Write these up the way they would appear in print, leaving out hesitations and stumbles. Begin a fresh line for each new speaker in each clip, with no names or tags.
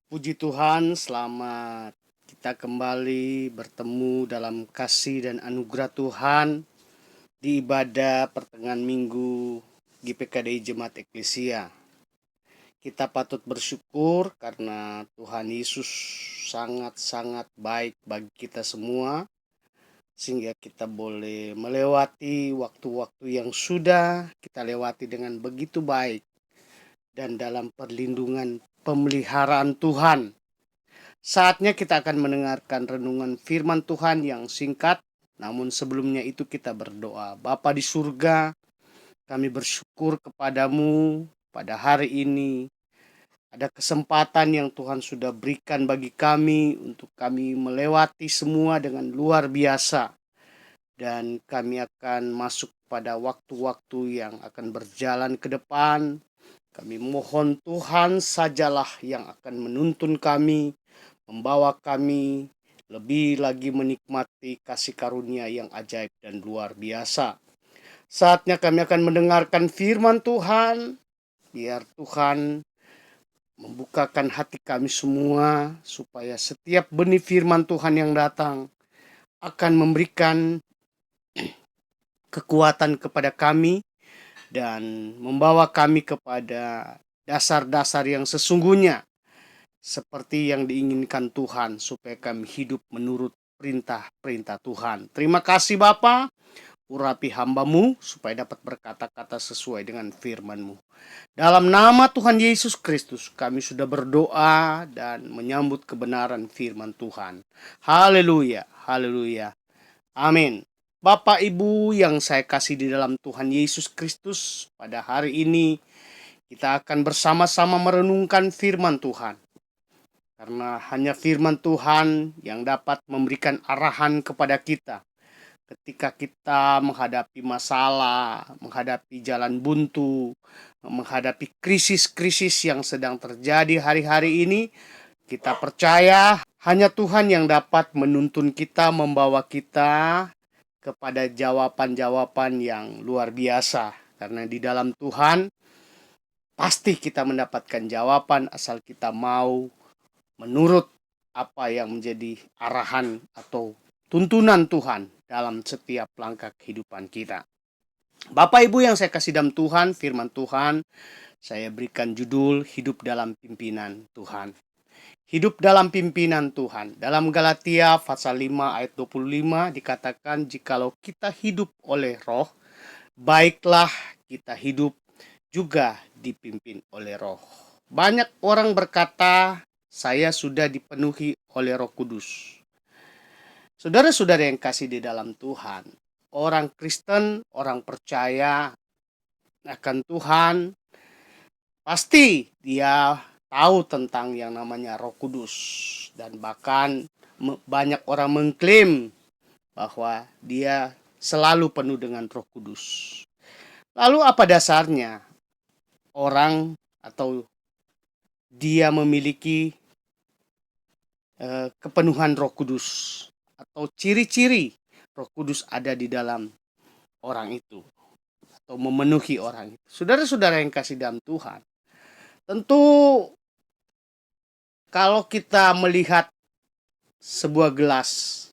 Puji Tuhan, selamat kita kembali bertemu dalam kasih dan anugerah Tuhan di ibadah pertengahan minggu GPKDI Jemaat Eklesia. Kita patut bersyukur karena Tuhan Yesus sangat-sangat baik bagi kita semua, sehingga kita boleh melewati waktu-waktu yang sudah kita lewati dengan begitu baik dan dalam perlindungan pemeliharaan Tuhan. Saatnya kita akan mendengarkan renungan firman Tuhan yang singkat, namun sebelumnya itu kita berdoa. Bapa di surga, kami bersyukur kepadamu pada hari ini. Ada kesempatan yang Tuhan sudah berikan bagi kami untuk kami melewati semua dengan luar biasa. Dan kami akan masuk pada waktu-waktu yang akan berjalan ke depan. Kami mohon Tuhan sajalah yang akan menuntun kami, membawa kami lebih lagi menikmati kasih karunia yang ajaib dan luar biasa. Saatnya kami akan mendengarkan firman Tuhan. Biar Tuhan membukakan hati kami semua, supaya setiap benih firman Tuhan yang datang akan memberikan kekuatan kepada kami dan membawa kami kepada dasar-dasar yang sesungguhnya, seperti yang diinginkan Tuhan, supaya kami hidup menurut perintah-perintah Tuhan. Terima kasih Bapa, urapi hamba-Mu supaya dapat berkata-kata sesuai dengan firman-Mu. Dalam nama Tuhan Yesus Kristus kami sudah berdoa dan menyambut kebenaran firman Tuhan. Haleluya, haleluya, amin. Bapak Ibu yang saya kasih di dalam Tuhan Yesus Kristus, pada hari ini kita akan bersama-sama merenungkan firman Tuhan. Karena hanya firman Tuhan yang dapat memberikan arahan kepada kita ketika kita menghadapi masalah, menghadapi jalan buntu, menghadapi krisis-krisis yang sedang terjadi hari-hari ini. Kita percaya hanya Tuhan yang dapat menuntun kita, membawa kita kepada jawaban-jawaban yang luar biasa. Karena di dalam Tuhan pasti kita mendapatkan jawaban asal kita mau menurut apa yang menjadi arahan atau tuntunan Tuhan dalam setiap langkah kehidupan kita. Bapak Ibu yang saya kasih dalam Tuhan, firman Tuhan, saya berikan judul Hidup dalam Pimpinan Tuhan. Hidup dalam pimpinan Tuhan. Dalam Galatia pasal 5 ayat 25 dikatakan, jikalau kita hidup oleh roh, baiklah kita hidup juga dipimpin oleh roh. Banyak orang berkata, saya sudah dipenuhi oleh Roh Kudus. Saudara-saudara yang kasih di dalam Tuhan, orang Kristen, orang percaya akan Tuhan, pasti dia tahu tentang yang namanya Roh Kudus. Dan bahkan banyak orang mengklaim bahwa dia selalu penuh dengan Roh Kudus. Lalu apa dasarnya orang atau dia memiliki kepenuhan Roh Kudus, atau ciri-ciri Roh Kudus ada di dalam orang itu atau memenuhi orang itu? Saudara-saudara yang kasih dalam Tuhan, tentu kalau kita melihat sebuah gelas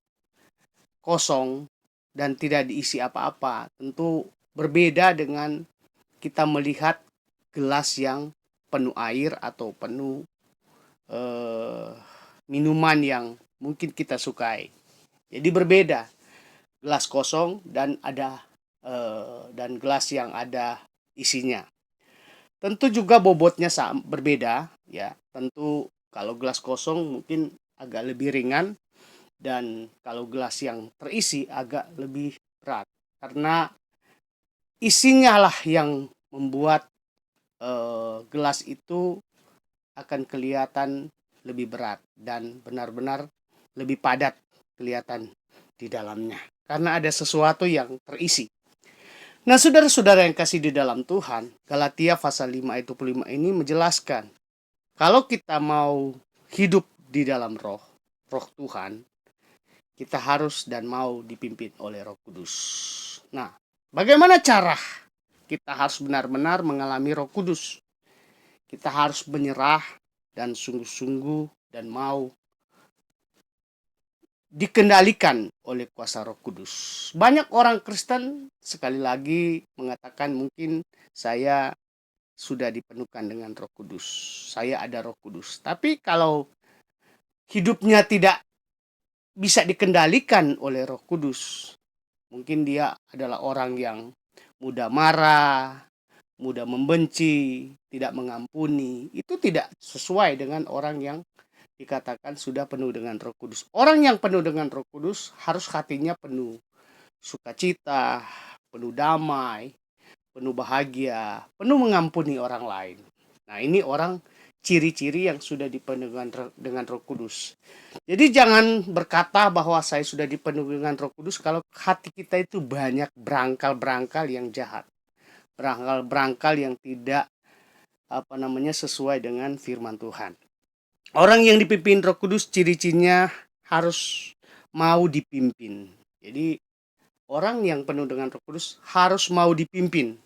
kosong dan tidak diisi apa-apa, tentu berbeda dengan kita melihat gelas yang penuh air atau penuh minuman yang mungkin kita sukai. Jadi berbeda gelas kosong dan dan gelas yang ada isinya. Tentu juga bobotnya berbeda ya. Tentu kalau gelas kosong mungkin agak lebih ringan, dan kalau gelas yang terisi agak lebih berat. Karena isinya lah yang membuat gelas itu akan kelihatan lebih berat dan benar-benar lebih padat kelihatan di dalamnya. Karena ada sesuatu yang terisi. Nah, saudara-saudara yang kasih di dalam Tuhan, Galatia pasal 5 ayat 25 ini menjelaskan, kalau kita mau hidup di dalam roh Tuhan, kita harus dan mau dipimpin oleh Roh Kudus. Nah, bagaimana cara kita harus benar-benar mengalami Roh Kudus? Kita harus menyerah dan sungguh-sungguh dan mau dikendalikan oleh kuasa Roh Kudus. Banyak orang Kristen sekali lagi mengatakan mungkin saya sudah dipenuhkan dengan Roh Kudus. Saya ada Roh Kudus. Tapi kalau hidupnya tidak bisa dikendalikan oleh Roh Kudus, mungkin dia adalah orang yang mudah marah, mudah membenci, tidak mengampuni. Itu tidak sesuai dengan orang yang dikatakan sudah penuh dengan Roh Kudus. Orang yang penuh dengan Roh Kudus harus hatinya penuh sukacita, penuh damai, penuh bahagia, penuh mengampuni orang lain. Nah, ini orang ciri-ciri yang sudah dipenuhi dengan Roh Kudus. Jadi jangan berkata bahwa saya sudah dipenuhi dengan Roh Kudus kalau hati kita itu banyak berangkal-berangkal yang jahat. Berangkal-berangkal yang tidak sesuai dengan firman Tuhan. Orang yang dipimpin Roh Kudus ciri-cirinya harus mau dipimpin. Jadi orang yang penuh dengan Roh Kudus harus mau dipimpin.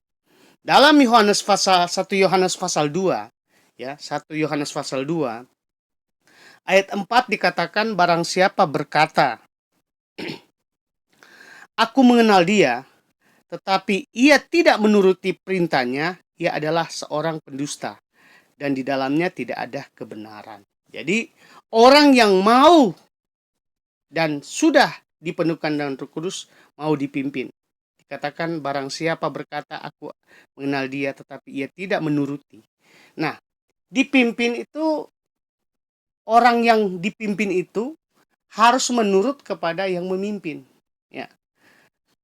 Dalam Yohanes pasal 1 Yohanes pasal 2, ya, 1 Yohanes pasal 2 ayat 4 dikatakan barang siapa berkata, aku mengenal dia, tetapi ia tidak menuruti perintahnya, ia adalah seorang pendusta dan di dalamnya tidak ada kebenaran. Jadi orang yang mau dan sudah dipenuhkan dengan Roh Kudus mau dipimpin. Dikatakan barang siapa berkata aku mengenal dia tetapi ia tidak menuruti. Nah, dipimpin itu orang yang dipimpin itu harus menurut kepada yang memimpin. Ya.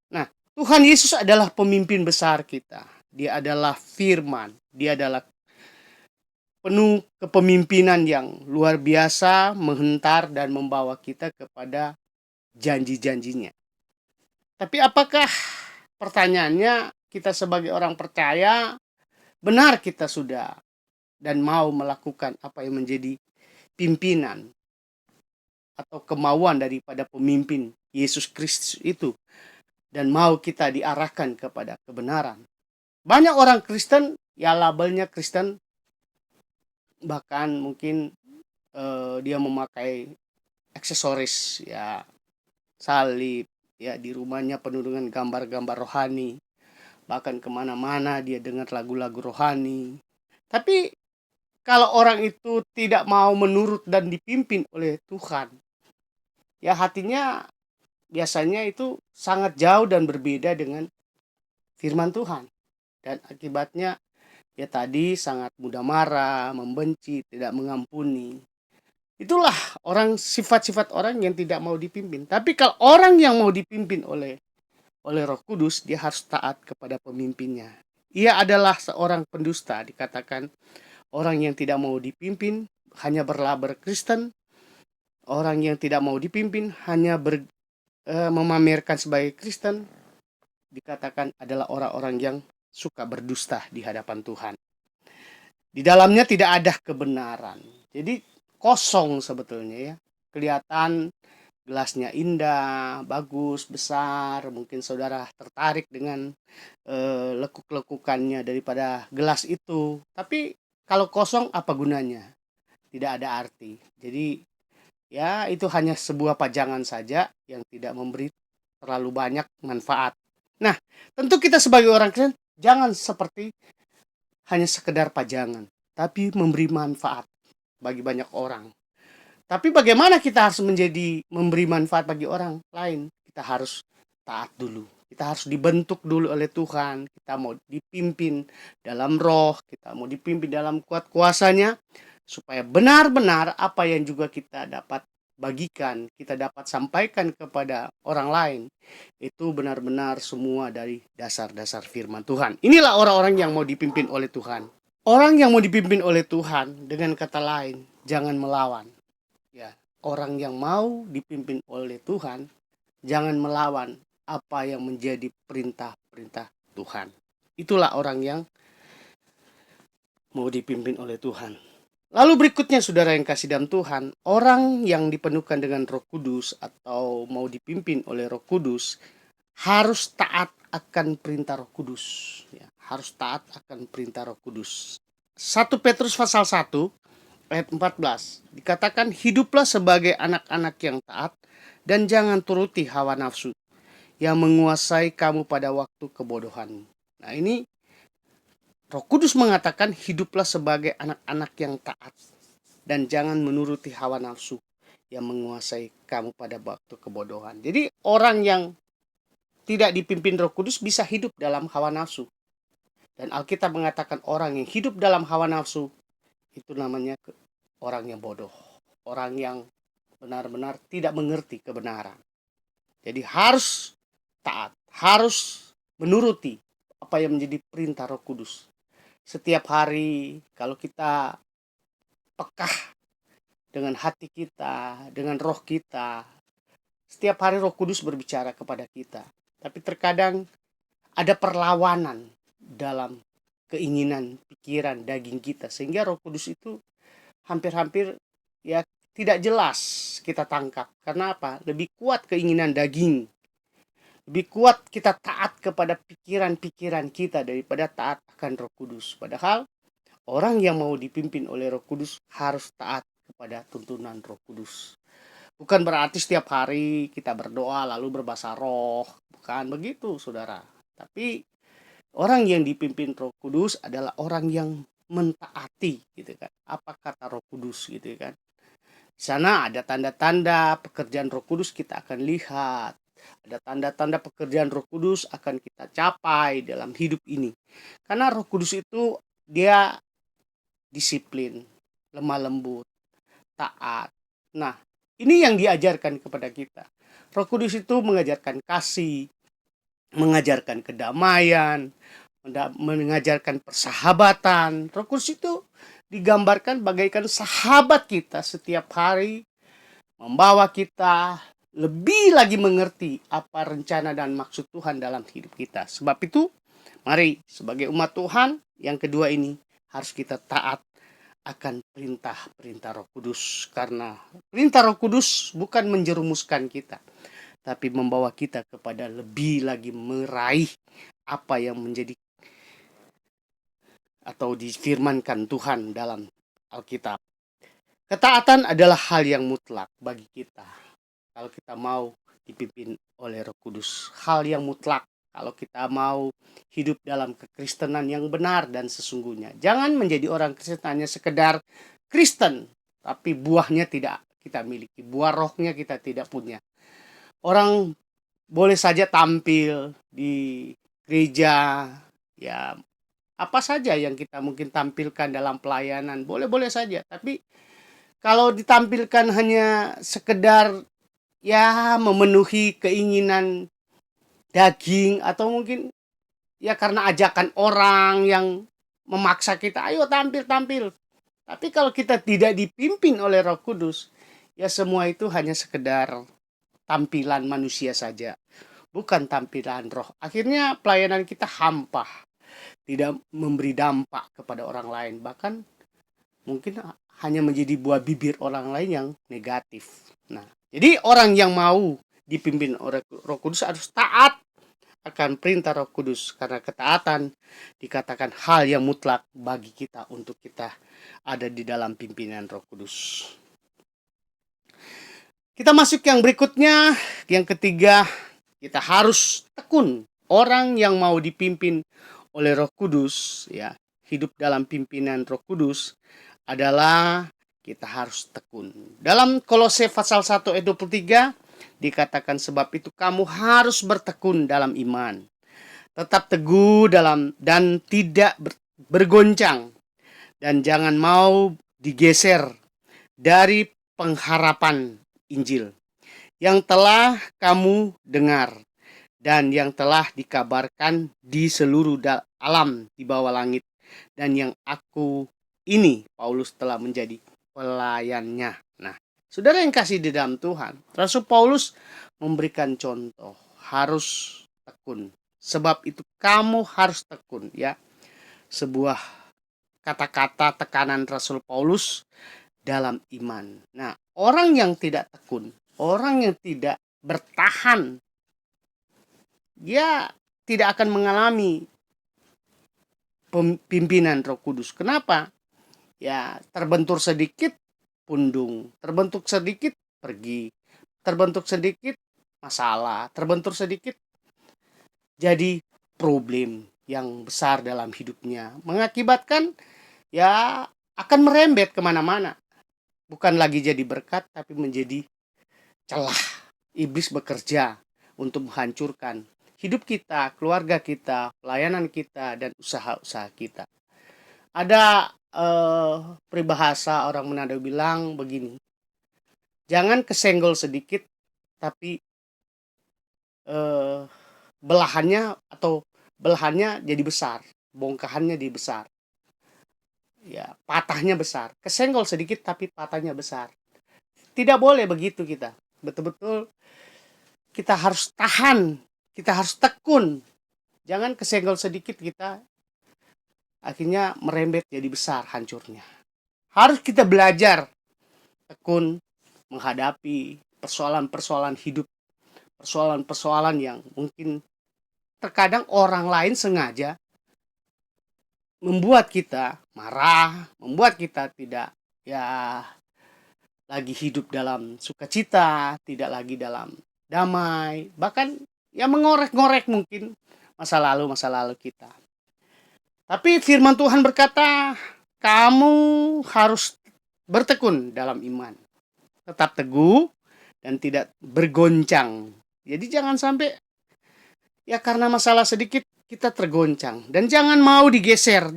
Nah, Tuhan Yesus adalah pemimpin besar kita. Dia adalah firman. Dia adalah penuh kepemimpinan yang luar biasa, menghentar dan membawa kita kepada janji-janjinya. Tapi apakah pertanyaannya kita sebagai orang percaya benar kita sudah dan mau melakukan apa yang menjadi pimpinan atau kemauan daripada pemimpin Yesus Kristus itu dan mau kita diarahkan kepada kebenaran. Banyak orang Kristen ya labelnya Kristen, bahkan mungkin dia memakai aksesoris ya, salib ya, di rumahnya penuh dengan gambar-gambar rohani, bahkan kemana-mana dia dengar lagu-lagu rohani. Tapi kalau orang itu tidak mau menurut dan dipimpin oleh Tuhan, ya hatinya biasanya itu sangat jauh dan berbeda dengan firman Tuhan. Dan akibatnya ya tadi sangat mudah marah, membenci, tidak mengampuni. Itulah sifat-sifat orang yang tidak mau dipimpin. Tapi kalau orang yang mau dipimpin oleh Roh Kudus, dia harus taat kepada pemimpinnya. Ia adalah seorang pendusta, dikatakan orang yang tidak mau dipimpin hanya berlabel Kristen, orang yang tidak mau dipimpin hanya memamerkan sebagai Kristen, dikatakan adalah orang-orang yang suka berdusta di hadapan Tuhan. Di dalamnya tidak ada kebenaran. Jadi kosong sebetulnya ya. Kelihatan gelasnya indah, bagus, besar. Mungkin saudara tertarik dengan lekuk-lekukannya daripada gelas itu. Tapi kalau kosong apa gunanya? Tidak ada arti. Jadi ya itu hanya sebuah pajangan saja yang tidak memberi terlalu banyak manfaat. Nah, tentu kita sebagai orang Kristen jangan seperti hanya sekedar pajangan, tapi memberi manfaat bagi banyak orang. Tapi bagaimana kita harus memberi manfaat bagi orang lain? Kita harus taat dulu. Kita harus dibentuk dulu oleh Tuhan. Kita mau dipimpin dalam roh, kita mau dipimpin dalam kuat kuasanya, supaya benar-benar apa yang juga kita dapat bagikan, kita dapat sampaikan kepada orang lain, itu benar-benar semua dari dasar-dasar firman Tuhan. Inilah orang-orang yang mau dipimpin oleh Tuhan. Orang yang mau dipimpin oleh Tuhan, dengan kata lain, jangan melawan. Ya, orang yang mau dipimpin oleh Tuhan, jangan melawan apa yang menjadi perintah-perintah Tuhan. Itulah orang yang mau dipimpin oleh Tuhan. Lalu berikutnya saudara yang kasih dalam Tuhan, orang yang dipenuhkan dengan Roh Kudus atau mau dipimpin oleh Roh Kudus harus taat akan perintah Roh Kudus. Ya, harus taat akan perintah Roh Kudus. 1 Petrus pasal 1 ayat 14. Dikatakan, hiduplah sebagai anak-anak yang taat dan jangan turuti hawa nafsu yang menguasai kamu pada waktu kebodohan. Nah, ini Roh Kudus mengatakan hiduplah sebagai anak-anak yang taat dan jangan menuruti hawa nafsu yang menguasai kamu pada waktu kebodohan. Jadi orang yang tidak dipimpin Roh Kudus bisa hidup dalam hawa nafsu. Dan Alkitab mengatakan orang yang hidup dalam hawa nafsu itu namanya orang yang bodoh. Orang yang benar-benar tidak mengerti kebenaran. Jadi harus taat, harus menuruti apa yang menjadi perintah Roh Kudus. Setiap hari kalau kita pekah dengan hati kita, dengan roh kita, setiap hari Roh Kudus berbicara kepada kita. Tapi terkadang ada perlawanan dalam keinginan, pikiran, daging kita. Sehingga Roh Kudus itu hampir-hampir ya tidak jelas kita tangkap. Karena apa? Lebih kuat keinginan daging. Lebih kuat kita taat kepada pikiran-pikiran kita daripada taat akan Roh Kudus. Padahal orang yang mau dipimpin oleh Roh Kudus harus taat kepada tuntunan Roh Kudus. Bukan berarti setiap hari kita berdoa lalu berbahasa roh. Bukan begitu, saudara. Tapi orang yang dipimpin Roh Kudus adalah orang yang mentaati, gitu kan. Apa kata Roh Kudus, gitu kan. Di sana ada tanda-tanda pekerjaan Roh Kudus kita akan lihat. Ada tanda-tanda pekerjaan Roh Kudus akan kita capai dalam hidup ini. Karena Roh Kudus itu dia disiplin, lemah lembut, taat. Nah, ini yang diajarkan kepada kita. Roh Kudus itu mengajarkan kasih, mengajarkan kedamaian, mengajarkan persahabatan. Roh Kudus itu digambarkan bagaikan sahabat kita setiap hari, membawa kita lebih lagi mengerti apa rencana dan maksud Tuhan dalam hidup kita. Sebab itu, mari sebagai umat Tuhan, yang kedua ini harus kita taat akan perintah-perintah Roh Kudus. Karena perintah Roh Kudus bukan menjerumuskan kita, tapi membawa kita kepada lebih lagi meraih apa yang menjadi atau difirmankan Tuhan dalam Alkitab. Ketaatan adalah hal yang mutlak bagi kita. Kalau kita mau dipimpin oleh Roh Kudus, hal yang mutlak kalau kita mau hidup dalam kekristenan yang benar dan sesungguhnya. Jangan menjadi orang Kristen hanya sekedar Kristen, tapi buahnya tidak kita miliki, buah rohnya kita tidak punya. Orang boleh saja tampil di gereja, ya apa saja yang kita mungkin tampilkan dalam pelayanan, boleh-boleh saja. Tapi kalau ditampilkan hanya sekedar ya memenuhi keinginan daging atau mungkin ya karena ajakan orang yang memaksa kita, ayo tampil. Tapi kalau kita tidak dipimpin oleh Roh Kudus, ya semua itu hanya sekedar tampilan manusia saja, bukan tampilan roh. Akhirnya pelayanan kita hampa, tidak memberi dampak kepada orang lain, bahkan mungkin hanya menjadi buah bibir orang lain yang negatif. Nah, jadi orang yang mau dipimpin oleh Roh Kudus harus taat akan perintah Roh Kudus, karena ketaatan dikatakan hal yang mutlak bagi kita untuk kita ada di dalam pimpinan Roh Kudus. Kita masuk yang berikutnya, yang ketiga, kita harus tekun. Orang yang mau dipimpin oleh Roh Kudus, ya, hidup dalam pimpinan Roh Kudus adalah kita harus tekun. Dalam Kolose pasal 1 ayat 23 dikatakan, sebab itu kamu harus bertekun dalam iman, tetap teguh dalam dan tidak bergoncang, dan jangan mau digeser dari pengharapan Injil yang telah kamu dengar dan yang telah dikabarkan di seluruh alam di bawah langit, dan yang aku ini Paulus telah menjadi pelayannya. Nah, saudara yang kasih di dalam Tuhan, Rasul Paulus memberikan contoh harus tekun. Sebab itu kamu harus tekun, ya. Sebuah kata-kata tekanan Rasul Paulus dalam iman. Nah, orang yang tidak tekun, orang yang tidak bertahan, dia tidak akan mengalami pimpinan Roh Kudus. Kenapa? ya terbentur sedikit pundung, terbentuk sedikit pergi, terbentuk sedikit masalah, terbentur sedikit jadi problem yang besar dalam hidupnya, mengakibatkan ya akan merembet kemana-mana, bukan lagi jadi berkat tapi menjadi celah. Iblis bekerja untuk menghancurkan hidup kita, keluarga kita, pelayanan kita, dan usaha-usaha kita. Ada peribahasa orang Manado bilang begini, jangan kesenggol sedikit, tapi eh, belahannya atau belahannya jadi besar, bongkahannya jadi besar. Ya, patahnya besar. Kesenggol sedikit tapi patahnya besar. Tidak boleh begitu kita. Betul-betul kita harus tahan, kita harus tekun. Jangan kesenggol sedikit kita akhirnya merembet jadi besar hancurnya. Harus kita belajar tekun menghadapi persoalan-persoalan hidup, persoalan-persoalan yang mungkin terkadang orang lain sengaja membuat kita marah, membuat kita tidak ya lagi hidup dalam sukacita, tidak lagi dalam damai, bahkan ya mengorek-ngorek mungkin masa lalu kita. Tapi firman Tuhan berkata, kamu harus bertekun dalam iman, tetap teguh dan tidak bergoncang. Jadi jangan sampai ya karena masalah sedikit kita tergoncang, dan jangan mau digeser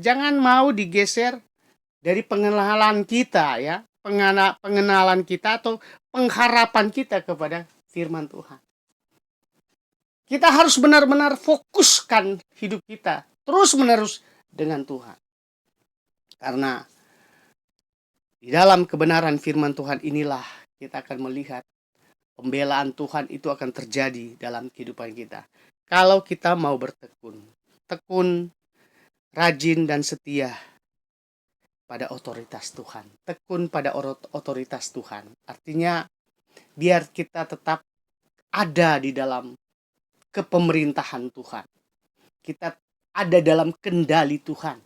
dari pengenalan kita ya, pengenalan kita atau pengharapan kita kepada firman Tuhan. Kita harus benar-benar fokuskan hidup kita terus-menerus dengan Tuhan. Karena di dalam kebenaran firman Tuhan inilah kita akan melihat pembelaan Tuhan itu akan terjadi dalam kehidupan kita. Kalau kita mau bertekun, tekun, rajin dan setia pada otoritas Tuhan. Tekun pada otoritas Tuhan. Artinya biar kita tetap ada di dalam kepemerintahan Tuhan. Kita ada dalam kendali Tuhan.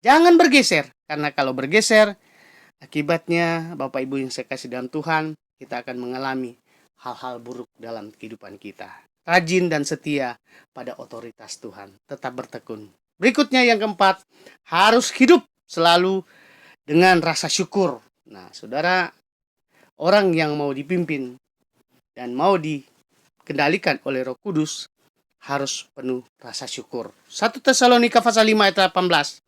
Jangan bergeser, karena kalau bergeser akibatnya Bapak Ibu yang saya kasih dalam Tuhan, kita akan mengalami hal-hal buruk dalam kehidupan kita. Rajin dan setia pada otoritas Tuhan, tetap bertekun. Berikutnya yang keempat, harus hidup selalu dengan rasa syukur. Nah, saudara, orang yang mau dipimpin dan mau dikendalikan oleh Roh Kudus harus penuh rasa syukur. 1 Tesalonika pasal 5 ayat 18.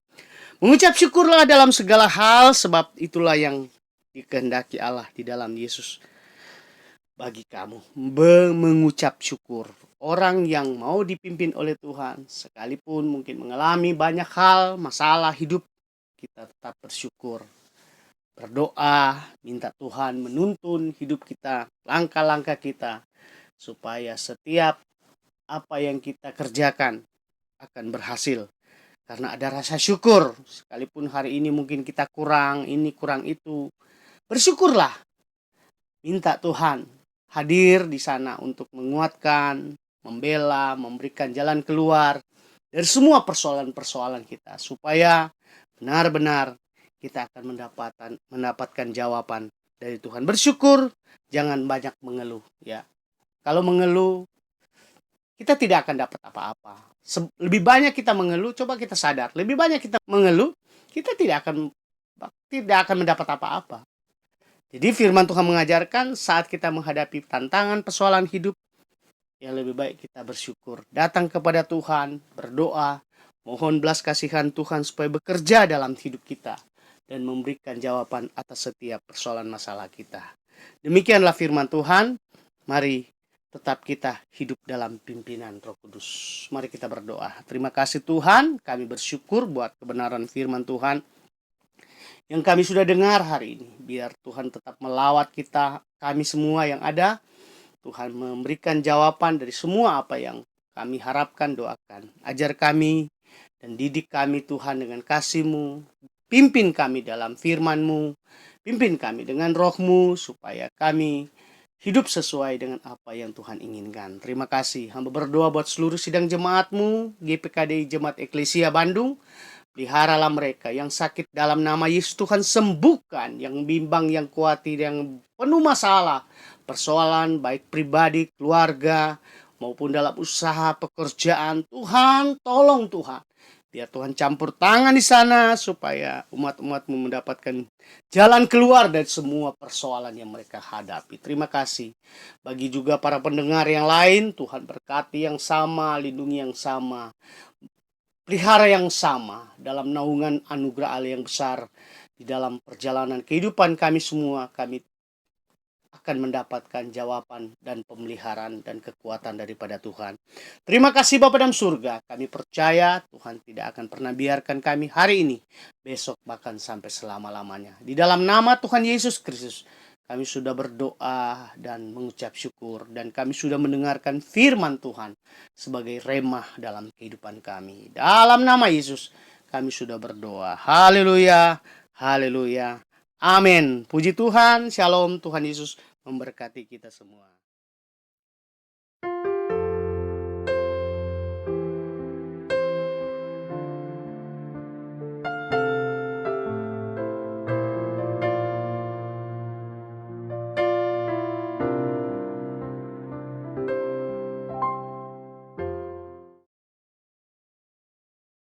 Mengucap syukurlah dalam segala hal, sebab itulah yang dikehendaki Allah di dalam Yesus bagi kamu. Mengucap syukur. Orang yang mau dipimpin oleh Tuhan, sekalipun mungkin mengalami banyak hal, masalah hidup, kita tetap bersyukur. Berdoa, minta Tuhan menuntun hidup kita, langkah-langkah kita, supaya setiap apa yang kita kerjakan akan berhasil. Karena ada rasa syukur, sekalipun hari ini mungkin kita kurang, ini kurang itu, bersyukurlah. Minta Tuhan hadir di sana untuk menguatkan, membela, memberikan jalan keluar dari semua persoalan-persoalan kita, supaya benar-benar kita akan mendapatkan jawaban dari Tuhan. Bersyukur, jangan banyak mengeluh ya. Kalau mengeluh, kita tidak akan dapat apa-apa. Lebih banyak kita mengeluh, coba kita sadar, lebih banyak kita mengeluh, kita tidak akan mendapat apa-apa. Jadi firman Tuhan mengajarkan saat kita menghadapi tantangan persoalan hidup, yang lebih baik kita bersyukur. Datang kepada Tuhan, berdoa, mohon belas kasihan Tuhan supaya bekerja dalam hidup kita dan memberikan jawaban atas setiap persoalan masalah kita. Demikianlah firman Tuhan. Mari tetap kita hidup dalam pimpinan Roh Kudus. Mari kita berdoa. Terima kasih Tuhan, kami bersyukur buat kebenaran firman Tuhan yang kami sudah dengar hari ini. Biar Tuhan tetap melawat kita, kami semua yang ada. Tuhan memberikan jawaban dari semua apa yang kami harapkan, doakan. Ajar kami dan didik kami Tuhan dengan kasih-Mu. Pimpin kami dalam firman-Mu. Pimpin kami dengan roh-Mu supaya kami hidup sesuai dengan apa yang Tuhan inginkan. Terima kasih. Hamba berdoa buat seluruh sidang jemaat-Mu, GPKDI Jemaat Eklesia Bandung. Peliharalah mereka yang sakit dalam nama Yesus. Tuhan sembuhkan, yang bimbang, yang khawatir, yang penuh masalah, persoalan baik pribadi, keluarga, maupun dalam usaha pekerjaan. Tuhan, tolong Tuhan. Biar Tuhan campur tangan di sana supaya umat-umatmu mendapatkan jalan keluar dari semua persoalan yang mereka hadapi. Terima kasih. Bagi juga para pendengar yang lain, Tuhan berkati yang sama, lindungi yang sama, pelihara yang sama dalam naungan anugerah Allah yang besar. Di dalam perjalanan kehidupan kami semua, kami akan mendapatkan jawaban dan pemeliharaan dan kekuatan daripada Tuhan. Terima kasih Bapa dalam surga. Kami percaya Tuhan tidak akan pernah biarkan kami hari ini, besok, bahkan sampai selama-lamanya. Di dalam nama Tuhan Yesus Kristus, kami sudah berdoa dan mengucap syukur, dan kami sudah mendengarkan firman Tuhan sebagai remah dalam kehidupan kami. Dalam nama Yesus, kami sudah berdoa. Haleluya, haleluya. Amin. Puji Tuhan, shalom, Tuhan Yesus memberkati kita semua.